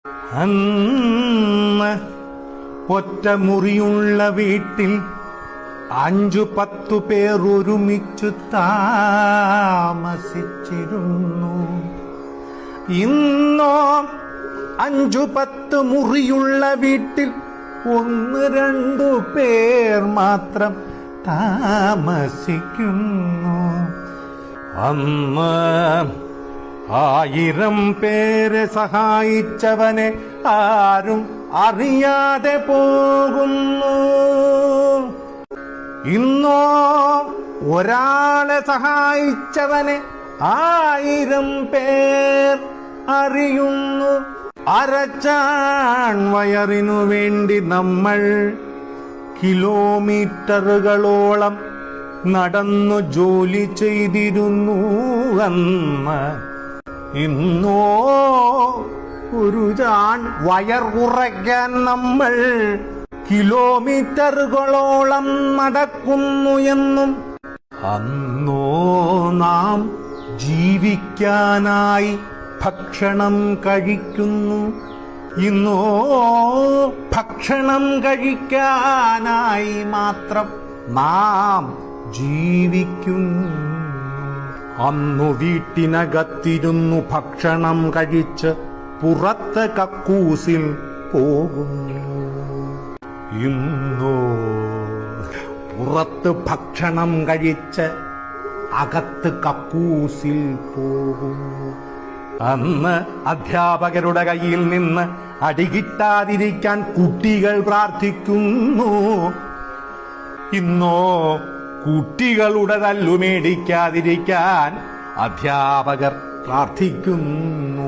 അന്ന് ഒറ്റ മുറിയുള്ള വീട്ടിൽ 5-10 പേർ ഒരുമിച്ചു താമസിച്ചിരുന്നു. ഇന്നോ 5-10 മുറിയുള്ള വീട്ടിൽ 1-2 പേർ മാത്രം താമസിക്കുന്നു. അന്ന് 1000 പേരെ സഹായിച്ചവനെ ആരും അറിയാതെ പോകുന്നു. ഇന്നോ ഒരാളെ സഹായിച്ചവനെ 1000 പേർ അറിയുന്നു. അരച്ചാൺ വയറിനു വേണ്ടി നമ്മൾ കിലോമീറ്ററുകളോളം നടന്നു ജോലി ചെയ്തിരുന്നു അന്ന്. ഇന്നോ ഒരു ചാൺ വയർ കുറയ്ക്കാൻ നമ്മൾ കിലോമീറ്ററുകളോളം നടക്കുന്നു എന്നും അന്നോ നാം ജീവിക്കാനായി ഭക്ഷണം കഴിക്കുന്നു. ഇന്നോ ഭക്ഷണം കഴിക്കാനായി മാത്രം നാം ജീവിക്കുന്നു. അന്നു വീട്ടിനകത്തിരുന്നു ഭക്ഷണം കഴിച്ച് പുറത്ത് കക്കൂസിൽ പോകുന്നു. ഇന്നോ പുറത്ത് ഭക്ഷണം കഴിച്ച് അകത്ത് കക്കൂസിൽ പോകുന്നു. അന്ന് അധ്യാപകരുടെ കയ്യിൽ നിന്ന് അടികിട്ടാതിരിക്കാൻ കുട്ടികൾ പ്രാർത്ഥിക്കുന്നു. ഇന്നോ കുട്ടികളുടെ തല്ലുമേടിക്കാതിരിക്കാൻ അധ്യാപകർ പ്രാർത്ഥിക്കുന്നു.